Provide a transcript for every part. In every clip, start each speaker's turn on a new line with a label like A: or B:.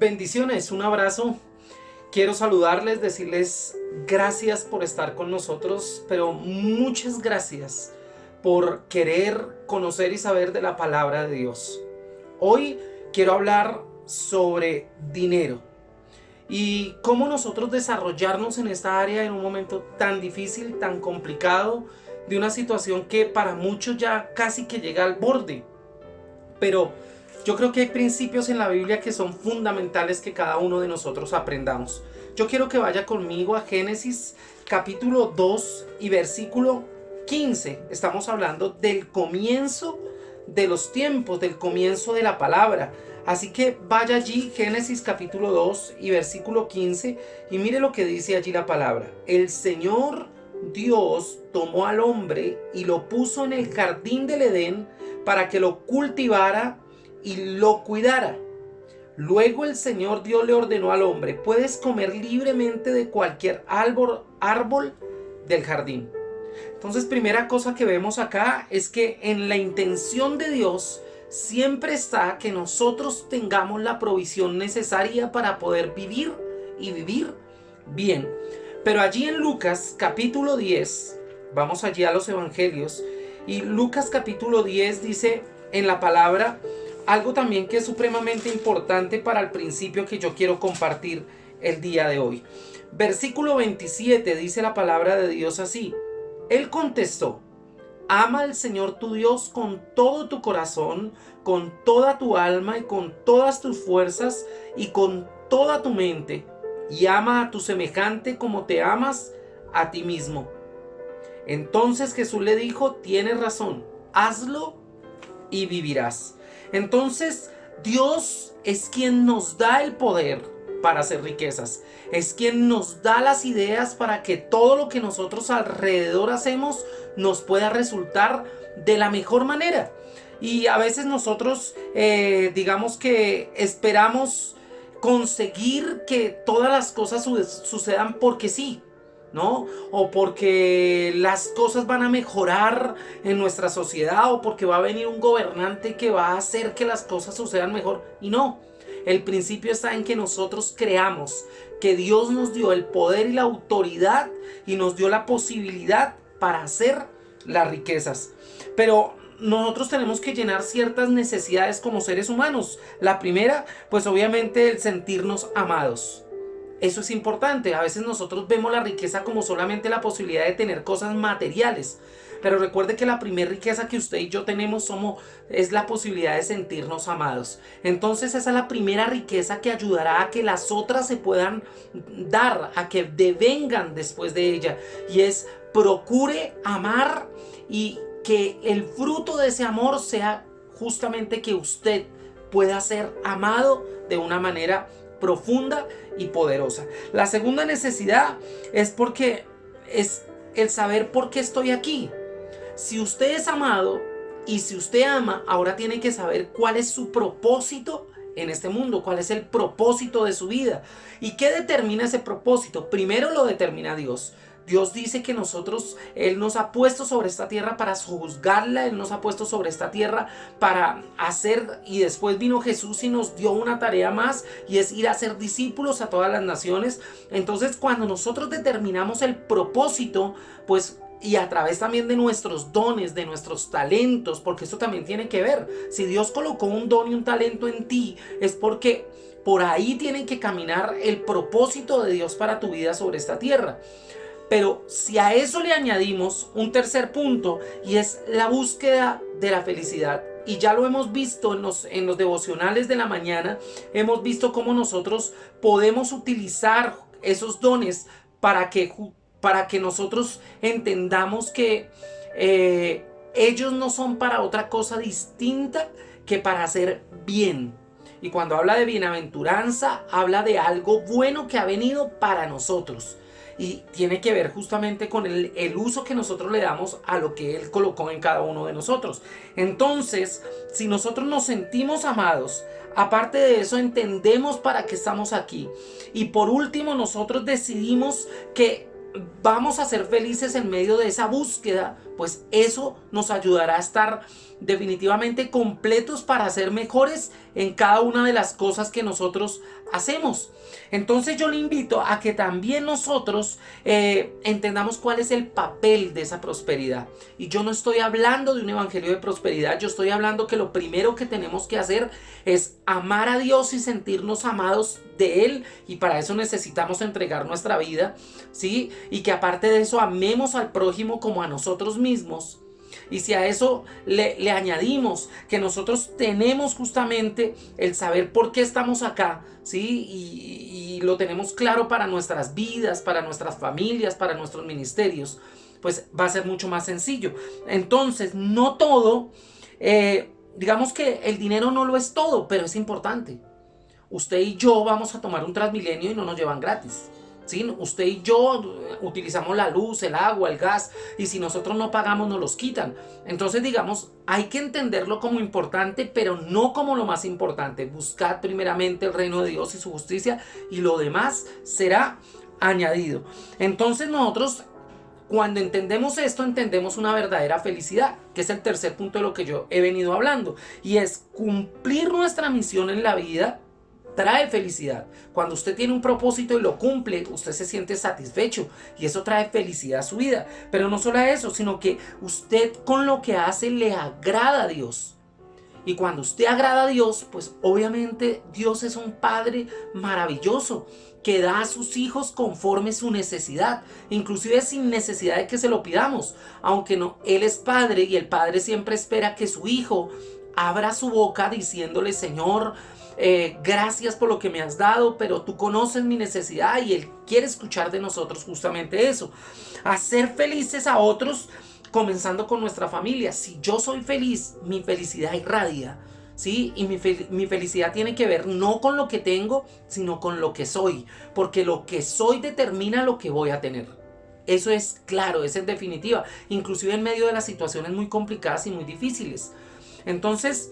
A: Bendiciones, un abrazo. Quiero saludarles, decirles gracias por estar con nosotros, pero muchas gracias por querer conocer y saber de la palabra de Dios. Hoy quiero hablar sobre dinero y cómo nosotros desarrollarnos en esta área en un momento tan difícil, tan complicado, de una situación que para muchos ya casi que llega al borde. Pero yo creo que hay principios en la Biblia que son fundamentales que cada uno de nosotros aprendamos. Yo quiero que vaya conmigo a Génesis capítulo 2 y versículo 15. Estamos hablando del comienzo de los tiempos, del comienzo de la palabra. Así que vaya allí, Génesis capítulo 2 y versículo 15, y mire lo que dice allí la palabra. El Señor Dios tomó al hombre y lo puso en el jardín del Edén para que lo cultivara y lo cuidara. Luego el Señor Dios le ordenó al hombre: puedes comer libremente de cualquier árbol del jardín. Entonces, primera cosa que vemos acá es que en la intención de Dios siempre está que nosotros tengamos la provisión necesaria para poder vivir y vivir bien. Pero allí en Lucas capítulo 10, vamos allí a los evangelios, y Lucas capítulo 10 dice en la palabra algo también que es supremamente importante para el principio que yo quiero compartir el día de hoy. Versículo 27 dice la palabra de Dios así: Él contestó: ama al Señor tu Dios con todo tu corazón, con toda tu alma y con todas tus fuerzas y con toda tu mente, y ama a tu semejante como te amas a ti mismo. Entonces Jesús le dijo: tienes razón, hazlo y vivirás. Entonces Dios es quien nos da el poder para hacer riquezas. Es quien nos da las ideas para que todo lo que nosotros alrededor hacemos nos pueda resultar de la mejor manera. Y a veces nosotros digamos que esperamos conseguir que todas las cosas sucedan porque sí, ¿no? O porque las cosas van a mejorar en nuestra sociedad, o porque va a venir un gobernante que va a hacer que las cosas sucedan mejor. Y no, el principio está en que nosotros creamos que Dios nos dio el poder y la autoridad y nos dio la posibilidad para hacer las riquezas. Pero nosotros tenemos que llenar ciertas necesidades como seres humanos. La primera, pues obviamente el sentirnos amados. Eso es importante. A veces nosotros vemos la riqueza como solamente la posibilidad de tener cosas materiales. Pero recuerde que la primera riqueza que usted y yo tenemos es la posibilidad de sentirnos amados. Entonces esa es la primera riqueza que ayudará a que las otras se puedan dar, a que devengan después de ella. Y es: procure amar, y que el fruto de ese amor sea justamente que usted pueda ser amado de una manera profunda y poderosa. La segunda necesidad es porque es el saber por qué estoy aquí. Si usted es amado y si usted ama, ahora tiene que saber cuál es su propósito en este mundo, cuál es el propósito de su vida. ¿Y qué determina ese propósito? Primero lo determina Dios. Dios dice que Él nos ha puesto sobre esta tierra para juzgarla, Él nos ha puesto sobre esta tierra para hacer, y después vino Jesús y nos dio una tarea más, y es ir a hacer discípulos a todas las naciones. Entonces, cuando nosotros determinamos el propósito, pues, y a través también de nuestros dones, de nuestros talentos, porque eso también tiene que ver. Si Dios colocó un don y un talento en ti, es porque por ahí tiene que caminar el propósito de Dios para tu vida sobre esta tierra. Pero si a eso le añadimos un tercer punto, y es la búsqueda de la felicidad, y ya lo hemos visto en los devocionales de la mañana, hemos visto cómo nosotros podemos utilizar esos dones para que nosotros entendamos que ellos no son para otra cosa distinta que para hacer bien. Y cuando habla de bienaventuranza, habla de algo bueno que ha venido para nosotros. Y tiene que ver justamente con el uso que nosotros le damos a lo que Él colocó en cada uno de nosotros. Entonces, si nosotros nos sentimos amados, aparte de eso entendemos para qué estamos aquí. Y por último, nosotros decidimos que vamos a ser felices en medio de esa búsqueda, pues eso nos ayudará a estar definitivamente completos para ser mejores en cada una de las cosas que nosotros hacemos. Entonces yo le invito a que también nosotros entendamos cuál es el papel de esa prosperidad. Y yo no estoy hablando de un evangelio de prosperidad, yo estoy hablando que lo primero que tenemos que hacer es amar a Dios y sentirnos amados de Él, y para eso necesitamos entregar nuestra vida, ¿sí? Y que aparte de eso amemos al prójimo como a nosotros mismos. Y si a eso le añadimos que nosotros tenemos justamente el saber por qué estamos acá, ¿sí? Y lo tenemos claro para nuestras vidas, para nuestras familias, para nuestros ministerios, pues va a ser mucho más sencillo. Entonces, no todo, digamos que el dinero no lo es todo, pero es importante. Usted y yo vamos a tomar un Transmilenio y no nos llevan gratis. ¿Sí? Usted y yo utilizamos la luz, el agua, el gas, y si nosotros no pagamos nos los quitan. Entonces, digamos, hay que entenderlo como importante, pero no como lo más importante. Buscad primeramente el reino de Dios y su justicia, y lo demás será añadido. Entonces nosotros, cuando entendemos esto, entendemos una verdadera felicidad, que es el tercer punto de lo que yo he venido hablando, y es cumplir nuestra misión en la vida. Trae felicidad. Cuando usted tiene un propósito y lo cumple, usted se siente satisfecho y eso trae felicidad a su vida. Pero no solo eso, sino que usted con lo que hace le agrada a Dios. Y cuando usted agrada a Dios, pues obviamente Dios es un Padre maravilloso que da a sus hijos conforme su necesidad, inclusive sin necesidad de que se lo pidamos. Aunque no, Él es Padre y el Padre siempre espera que su hijo abra su boca diciéndole: Señor, gracias por lo que me has dado, pero tú conoces mi necesidad, y Él quiere escuchar de nosotros justamente eso, hacer felices a otros, comenzando con nuestra familia. Si yo soy feliz, mi felicidad irradia, ¿sí? Y mi felicidad tiene que ver no con lo que tengo, sino con lo que soy, porque lo que soy determina lo que voy a tener. Eso es claro, eso es definitiva, inclusive en medio de las situaciones muy complicadas y muy difíciles. Entonces,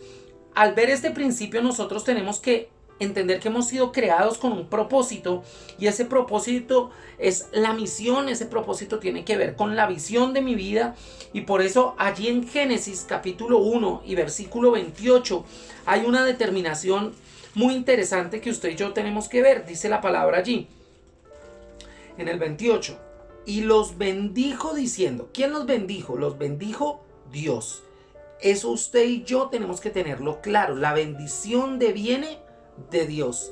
A: al ver este principio, nosotros tenemos que entender que hemos sido creados con un propósito, y ese propósito es la misión. Ese propósito tiene que ver con la visión de mi vida, y por eso allí en Génesis capítulo 1 y versículo 28 hay una determinación muy interesante que usted y yo tenemos que ver. Dice la palabra allí en el 28: y los bendijo diciendo. ¿Quién los bendijo? Los bendijo Dios. Eso usted y yo tenemos que tenerlo claro. La bendición viene de Dios.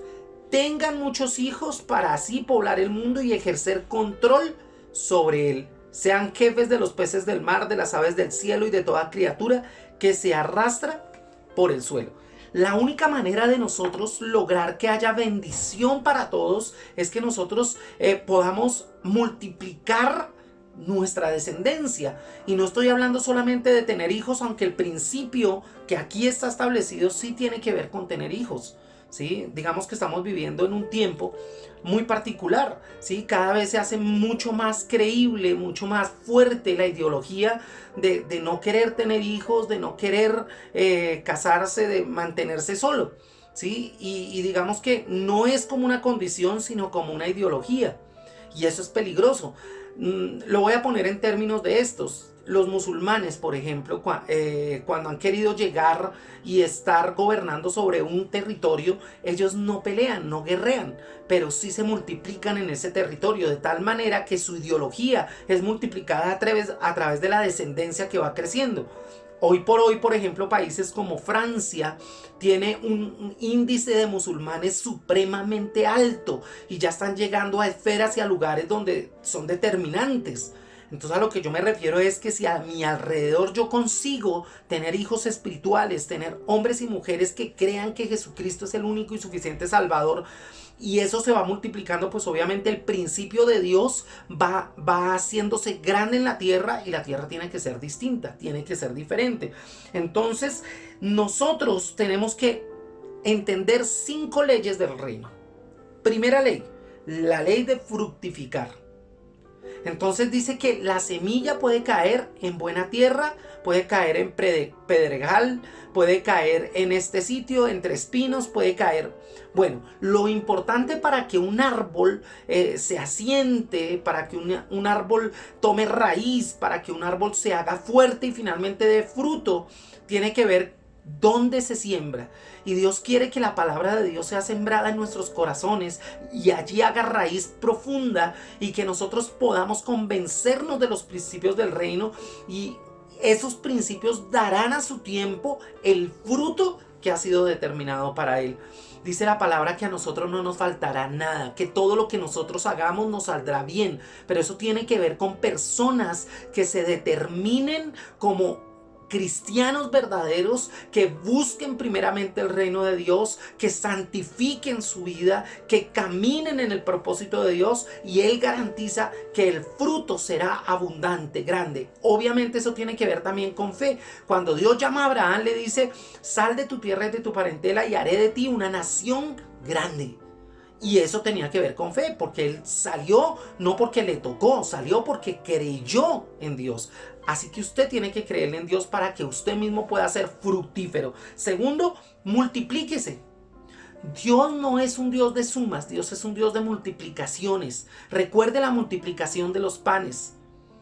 A: Tengan muchos hijos para así poblar el mundo y ejercer control sobre él. Sean jefes de los peces del mar, de las aves del cielo y de toda criatura que se arrastra por el suelo. La única manera de nosotros lograr que haya bendición para todos es que nosotros podamos multiplicar nuestra descendencia. Y no estoy hablando solamente de tener hijos, aunque el principio que aquí está establecido sí tiene que ver con tener hijos, ¿sí? Digamos que estamos viviendo en un tiempo muy particular, ¿sí? Cada vez se hace mucho más creíble, mucho más fuerte la ideología de no querer tener hijos, de no querer casarse, de mantenerse solo, ¿sí? Y digamos que no es como una condición, sino como una ideología, y eso es peligroso. Lo voy a poner en términos de estos. Los musulmanes, por ejemplo, cuando han querido llegar y estar gobernando sobre un territorio, ellos no pelean, no guerrean, pero sí se multiplican en ese territorio, de tal manera que su ideología es multiplicada a través de la descendencia que va creciendo. Hoy por hoy, por ejemplo, países como Francia tiene un índice de musulmanes supremamente alto y ya están llegando a esferas y a lugares donde son determinantes. Entonces, a lo que yo me refiero es que si a mi alrededor yo consigo tener hijos espirituales, tener hombres y mujeres que crean que Jesucristo es el único y suficiente Salvador, y eso se va multiplicando, pues obviamente el principio de Dios va haciéndose grande en la tierra, y la tierra tiene que ser distinta, tiene que ser diferente. Entonces, nosotros tenemos que entender 5 leyes del reino. Primera ley, la ley de fructificar. Entonces dice que la semilla puede caer en buena tierra, puede caer en pedregal, puede caer en este sitio, entre espinos, puede caer. Bueno, lo importante para que un árbol se asiente, para que un árbol tome raíz, para que un árbol se haga fuerte y finalmente dé fruto, tiene que ver dónde se siembra. Y Dios quiere que la palabra de Dios sea sembrada en nuestros corazones y allí haga raíz profunda y que nosotros podamos convencernos de los principios del reino, y esos principios darán a su tiempo el fruto que ha sido determinado para él. Dice la palabra que a nosotros no nos faltará nada, que todo lo que nosotros hagamos nos saldrá bien, pero eso tiene que ver con personas que se determinen como cristianos verdaderos, que busquen primeramente el reino de Dios, que santifiquen su vida, que caminen en el propósito de Dios, y Él garantiza que el fruto será abundante, grande. Obviamente eso tiene que ver también con fe. Cuando Dios llama a Abraham, le dice: sal de tu tierra y de tu parentela y haré de ti una nación grande. Y eso tenía que ver con fe, porque él salió no porque le tocó, salió porque creyó en Dios. Así que usted tiene que creer en Dios para que usted mismo pueda ser fructífero. Segundo, multiplíquese. Dios no es un Dios de sumas, Dios es un Dios de multiplicaciones. Recuerde la multiplicación de los panes.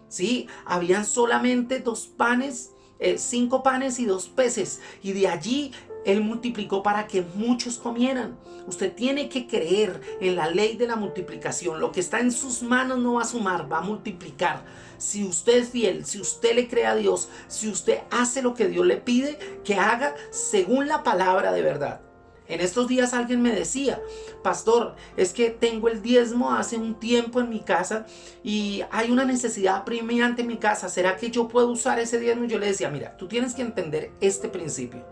A: Sí, habían solamente 2 panes, 5 panes y 2 peces. Y de allí Él multiplicó para que muchos comieran. Usted tiene que creer en la ley de la multiplicación. Lo que está en sus manos no va a sumar, va a multiplicar. Si usted es fiel, si usted le cree a Dios, si usted hace lo que Dios le pide que haga según la palabra de verdad. En estos días alguien me decía: pastor, es que tengo el diezmo hace un tiempo en mi casa y hay una necesidad apremiante en mi casa. ¿Será que yo puedo usar ese diezmo? Yo le decía: mira, tú tienes que entender este principio.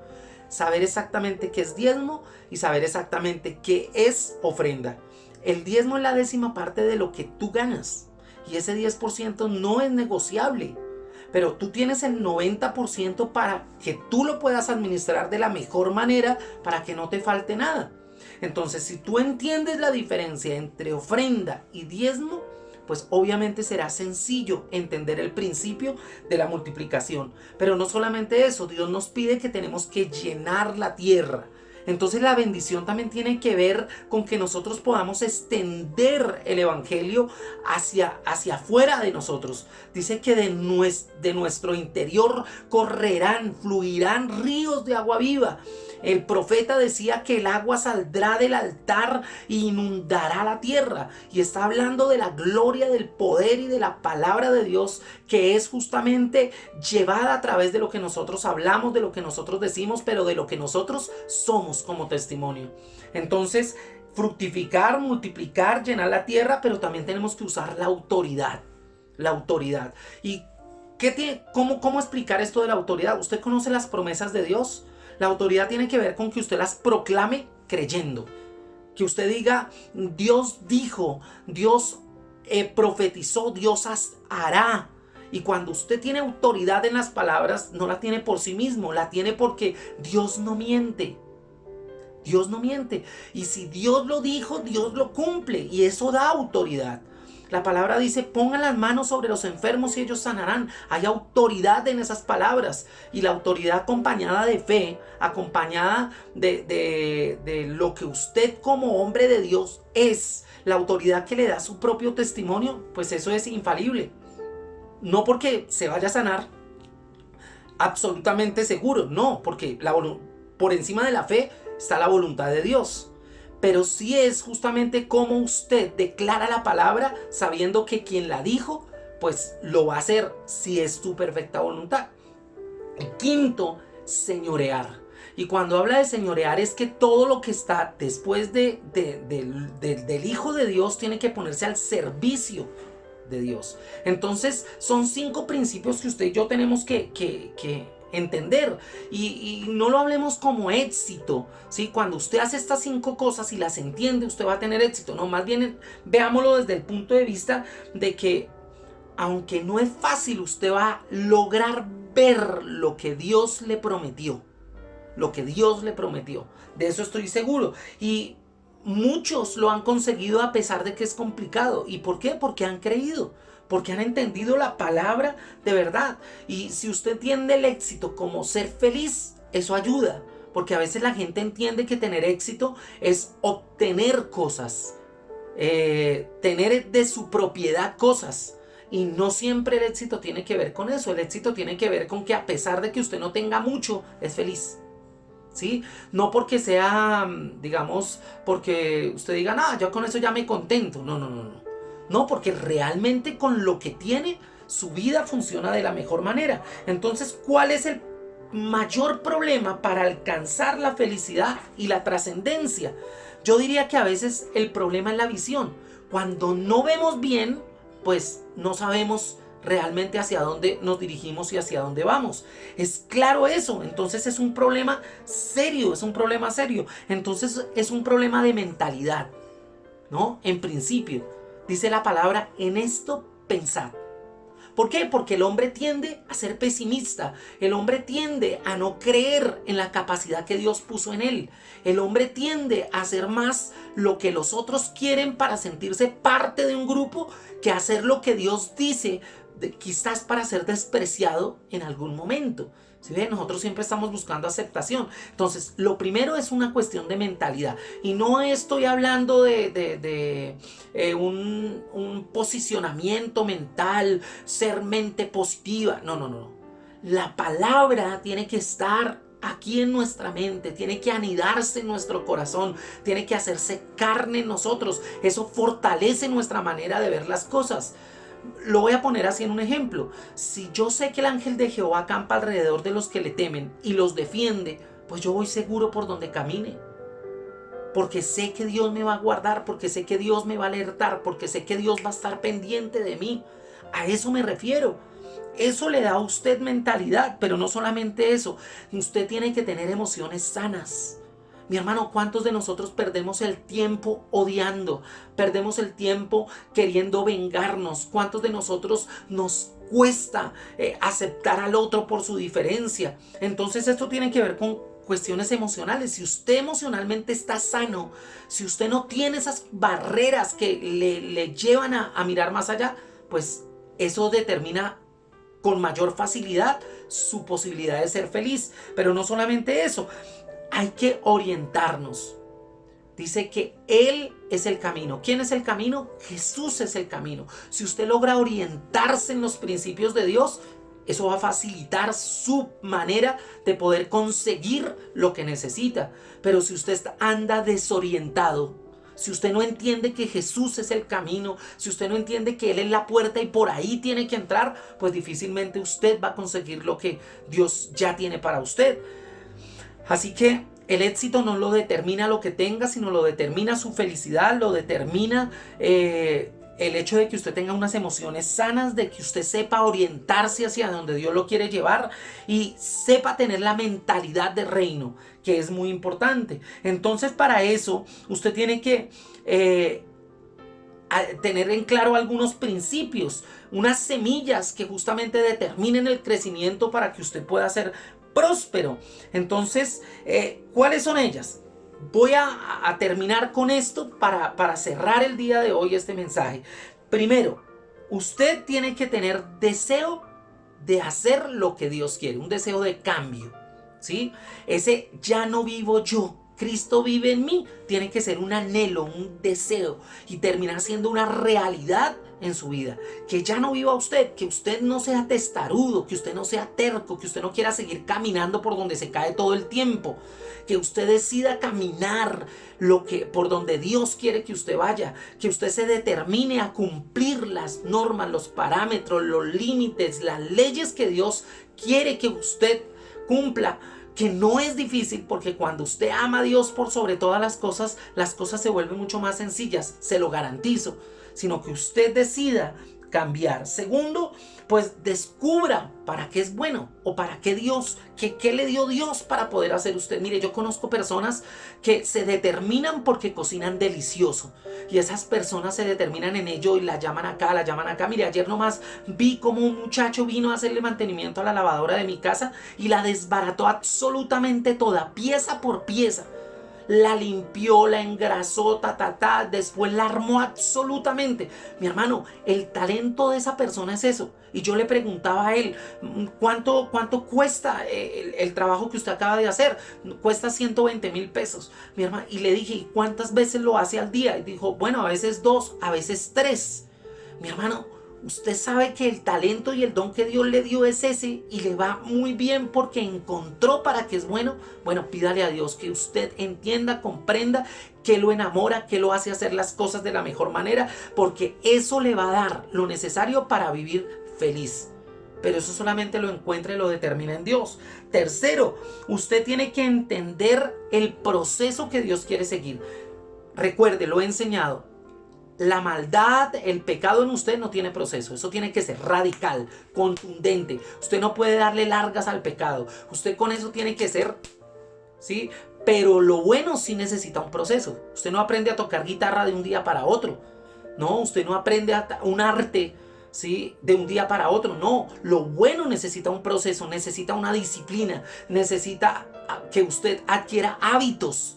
A: Saber exactamente qué es diezmo y saber exactamente qué es ofrenda. El diezmo es la 10ª parte de lo que tú ganas. Y ese 10% no es negociable. Pero tú tienes el 90% para que tú lo puedas administrar de la mejor manera, para que no te falte nada. Entonces, si tú entiendes la diferencia entre ofrenda y diezmo, pues obviamente será sencillo entender el principio de la multiplicación. Pero no solamente eso, Dios nos pide que tenemos que llenar la tierra. Entonces la bendición también tiene que ver con que nosotros podamos extender el evangelio hacia afuera de nosotros. Dice que de nuestro interior fluirán ríos de agua viva. El profeta decía que el agua saldrá del altar e inundará la tierra. Y está hablando de la gloria, del poder y de la palabra de Dios, que es justamente llevada a través de lo que nosotros hablamos, de lo que nosotros decimos, pero de lo que nosotros somos como testimonio. Entonces, fructificar, multiplicar, llenar la tierra, pero también tenemos que usar la autoridad. La autoridad. ¿Y cómo explicar esto de la autoridad? ¿Usted conoce las promesas de Dios? La autoridad tiene que ver con que usted las proclame creyendo. Que usted diga: Dios dijo, Dios profetizó, Dios hará. Y cuando usted tiene autoridad en las palabras, no la tiene por sí mismo, la tiene porque Dios no miente. Dios no miente. Y si Dios lo dijo, Dios lo cumple. Y eso da autoridad. La palabra dice: pongan las manos sobre los enfermos y ellos sanarán. Hay autoridad en esas palabras. Y la autoridad acompañada de fe, acompañada de lo que usted como hombre de Dios es, la autoridad que le da su propio testimonio, pues eso es infalible. No porque se vaya a sanar absolutamente seguro, no, porque por encima de la fe está la voluntad de Dios. Pero sí es justamente como usted declara la palabra sabiendo que quien la dijo, pues lo va a hacer si es tu perfecta voluntad. Y quinto, señorear. Y cuando habla de señorear es que todo lo que está después del Hijo de Dios tiene que ponerse al servicio de Dios. Entonces son 5 principios que usted y yo tenemos que entender, y no lo hablemos como éxito, ¿sí? Cuando usted hace estas 5 cosas y las entiende, usted va a tener éxito. No, más bien veámoslo desde el punto de vista de que aunque no es fácil, usted va a lograr ver lo que Dios le prometió. Lo que Dios le prometió. De eso estoy seguro. Y muchos lo han conseguido a pesar de que es complicado. ¿Y por qué? Porque han creído, porque han entendido la palabra de verdad. Y si usted entiende el éxito como ser feliz, eso ayuda. Porque a veces la gente entiende que tener éxito es obtener cosas, tener de su propiedad cosas. Y no siempre el éxito tiene que ver con eso. El éxito tiene que ver con que a pesar de que usted no tenga mucho, es feliz. ¿Sí? No porque sea, digamos, porque usted diga, ah, yo con eso ya me contento. No, no, no, no. No, porque realmente con lo que tiene, su vida funciona de la mejor manera. Entonces, ¿cuál es el mayor problema para alcanzar la felicidad y la trascendencia? Yo diría que a veces el problema es la visión. Cuando no vemos bien, pues no sabemos realmente hacia dónde nos dirigimos y hacia dónde vamos. Es claro eso, entonces es un problema serio, es un problema serio. Entonces es un problema de mentalidad, ¿no? En principio, dice la palabra, en esto pensad. ¿Por qué? Porque el hombre tiende a ser pesimista, el hombre tiende a no creer en la capacidad que Dios puso en él, el hombre tiende a hacer más lo que los otros quieren para sentirse parte de un grupo que hacer lo que Dios dice, quizás para ser despreciado en algún momento. ¿Sí ve? Nosotros siempre estamos buscando aceptación. Entonces, lo primero es una cuestión de mentalidad. Y no estoy hablando de un posicionamiento mental, ser mente positiva. No, no, no. La palabra tiene que estar aquí en nuestra mente, tiene que anidarse en nuestro corazón, tiene que hacerse carne en nosotros. Eso fortalece nuestra manera de ver las cosas. Lo voy a poner así en un ejemplo. Si yo sé que el ángel de Jehová acampa alrededor de los que le temen y los defiende, pues yo voy seguro por donde camine. Porque sé que Dios me va a guardar, porque sé que Dios me va a alertar, porque sé que Dios va a estar pendiente de mí. A eso me refiero. Eso le da a usted mentalidad, pero no solamente eso. Usted tiene que tener emociones sanas. Mi hermano, ¿cuántos de nosotros perdemos el tiempo odiando? Perdemos el tiempo queriendo vengarnos. ¿Cuántos de nosotros nos cuesta aceptar al otro por su diferencia? Entonces esto tiene que ver con cuestiones emocionales. Si usted emocionalmente está sano, si usted no tiene esas barreras que le llevan a mirar más allá, pues eso determina con mayor facilidad su posibilidad de ser feliz. Pero no solamente eso. Hay que orientarnos. Dice que Él es el camino. ¿Quién es el camino? Jesús es el camino. Si usted logra orientarse en los principios de Dios, eso va a facilitar su manera de poder conseguir lo que necesita. Pero si usted anda desorientado, si usted no entiende que Jesús es el camino, si usted no entiende que Él es la puerta y por ahí tiene que entrar, pues difícilmente usted va a conseguir lo que Dios ya tiene para usted. Así que el éxito no lo determina lo que tenga, sino lo determina su felicidad, lo determina el hecho de que usted tenga unas emociones sanas, de que usted sepa orientarse hacia donde Dios lo quiere llevar y sepa tener la mentalidad de reino, que es muy importante. Entonces, para eso, usted tiene que tener en claro algunos principios, unas semillas que justamente determinen el crecimiento para que usted pueda ser próspero. Entonces, ¿cuáles son ellas? Voy a terminar con esto para cerrar el día de hoy este mensaje. Primero, usted tiene que tener deseo de hacer lo que Dios quiere, un deseo de cambio, ¿sí? Ese ya no vivo yo, Cristo vive en mí, tiene que ser un anhelo, un deseo y terminar siendo una realidad en su vida. Que ya no viva usted, que usted no sea testarudo, que usted no sea terco, que usted no quiera seguir caminando por donde se cae todo el tiempo. Que usted decida caminar por donde Dios quiere que usted vaya. Que usted se determine a cumplir las normas, los parámetros, los límites, las leyes que Dios quiere que usted cumpla. Que no es difícil, porque cuando usted ama a Dios por sobre todas las cosas se vuelven mucho más sencillas, se lo garantizo. Sino que usted decida cambiar. Segundo, pues descubra para qué es bueno o para qué Dios, qué le dio Dios para poder hacer usted. Mire, yo conozco personas que se determinan porque cocinan delicioso y esas personas se determinan en ello y la llaman acá, la llaman acá. Mire, ayer nomás vi como un muchacho vino a hacerle mantenimiento a la lavadora de mi casa y la desbarató absolutamente toda, pieza por pieza. la limpió, la engrasó, después la armó absolutamente. Mi hermano, el talento de esa persona es eso. Y yo le preguntaba a él, ¿cuánto cuesta el trabajo que usted acaba de hacer? Cuesta 120,000 pesos. Mi hermano, y le dije, ¿y cuántas veces lo hace al día? Y dijo, bueno, a veces 2, a veces 3. Mi hermano, usted sabe que el talento y el don que Dios le dio es ese y le va muy bien porque encontró para qué es bueno. Bueno, pídale a Dios que usted entienda, comprenda, que lo enamora, que lo hace hacer las cosas de la mejor manera, porque eso le va a dar lo necesario para vivir feliz. Pero eso solamente lo encuentra y lo determina en Dios. Tercero, usted tiene que entender el proceso que Dios quiere seguir. Recuerde, lo he enseñado. La maldad, el pecado en usted no tiene proceso. Eso tiene que ser radical, contundente. Usted no puede darle largas al pecado. Usted con eso tiene que ser, ¿sí? Pero lo bueno sí necesita un proceso. Usted no aprende a tocar guitarra de un día para otro. No, usted no aprende un arte, ¿sí? De un día para otro. No, lo bueno necesita un proceso, necesita una disciplina, necesita que usted adquiera hábitos.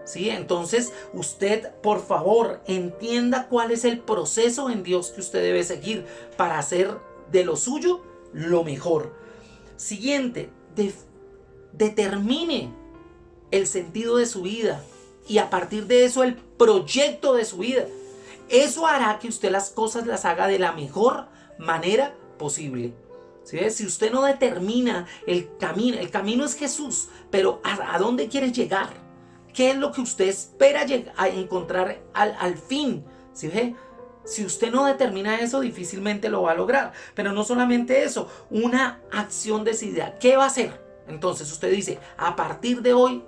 A: ¿Sí? Entonces usted, por favor, entienda cuál es el proceso en Dios que usted debe seguir para hacer de lo suyo lo mejor. Siguiente, determine el sentido de su vida y a partir de eso el proyecto de su vida. Eso hará que usted las cosas las haga de la mejor manera posible. ¿Sí? Si usted no determina el camino es Jesús, pero ¿a dónde quiere llegar? ¿Qué es lo que usted espera a encontrar al fin? ¿Sí ve? Si usted no determina eso, difícilmente lo va a lograr. Pero no solamente eso, una acción decidida. ¿Qué va a hacer? Entonces usted dice, a partir de hoy,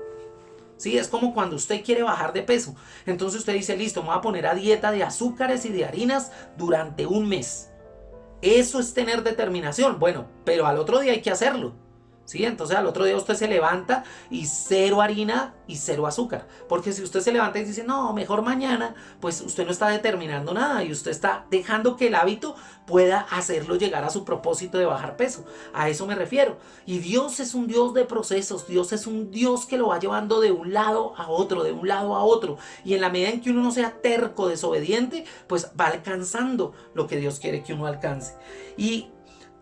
A: ¿sí? Es como cuando usted quiere bajar de peso. Entonces usted dice, listo, me voy a poner a dieta de azúcares y de harinas durante un mes. Eso es tener determinación. Bueno, pero al otro día hay que hacerlo. ¿Sí? Entonces al otro día usted se levanta y 0 harina y 0 azúcar. Porque si usted se levanta y dice, no, mejor mañana, pues usted no está determinando nada y usted está dejando que el hábito pueda hacerlo llegar a su propósito de bajar peso. A eso me refiero. Y Dios es un Dios de procesos. Dios es un Dios que lo va llevando de un lado a otro, de un lado a otro. Y en la medida en que uno no sea terco, desobediente, pues va alcanzando lo que Dios quiere que uno alcance. Y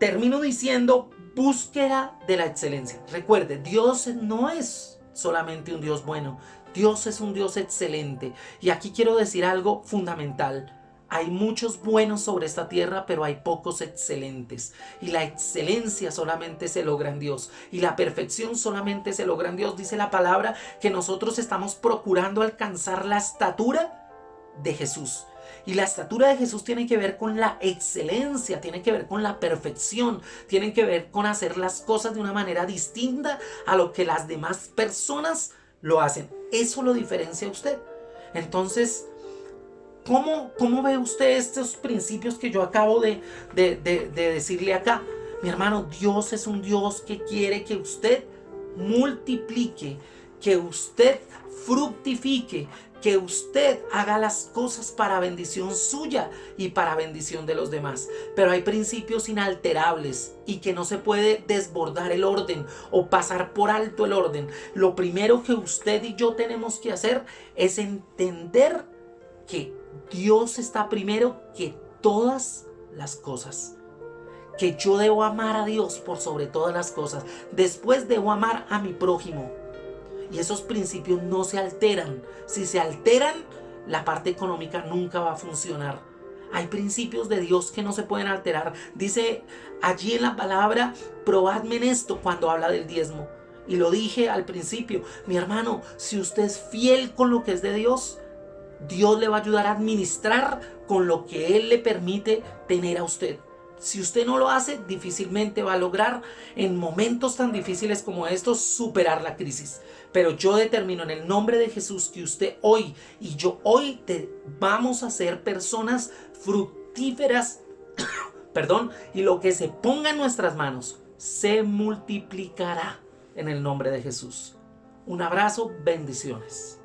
A: termino diciendo, búsqueda de la excelencia. Recuerde, Dios no es solamente un Dios bueno. Dios es un Dios excelente. Y aquí quiero decir algo fundamental. Hay muchos buenos sobre esta tierra, pero hay pocos excelentes. Y la excelencia solamente se logra en Dios. Y la perfección solamente se logra en Dios. Dice la palabra que nosotros estamos procurando alcanzar la estatura de Jesús. Y la estatura de Jesús tiene que ver con la excelencia, tiene que ver con la perfección, tiene que ver con hacer las cosas de una manera distinta a lo que las demás personas lo hacen. Eso lo diferencia a usted. Entonces, ¿cómo ve usted estos principios que yo acabo de decirle acá? Mi hermano, Dios es un Dios que quiere que usted multiplique, que usted fructifique, que usted haga las cosas para bendición suya y para bendición de los demás. Pero hay principios inalterables y que no se puede desbordar el orden o pasar por alto el orden. Lo primero que usted y yo tenemos que hacer es entender que Dios está primero que todas las cosas. Que yo debo amar a Dios por sobre todas las cosas. Después debo amar a mi prójimo. Y esos principios no se alteran. Si se alteran, la parte económica nunca va a funcionar. Hay principios de Dios que no se pueden alterar. Dice allí en la palabra, probadme en esto cuando habla del diezmo. Y lo dije al principio, mi hermano, si usted es fiel con lo que es de Dios, Dios le va a ayudar a administrar con lo que Él le permite tener a usted. Si usted no lo hace, difícilmente va a lograr en momentos tan difíciles como estos superar la crisis. Pero yo determino en el nombre de Jesús que usted hoy y yo hoy vamos a ser personas fructíferas, y lo que se ponga en nuestras manos se multiplicará en el nombre de Jesús. Un abrazo, bendiciones.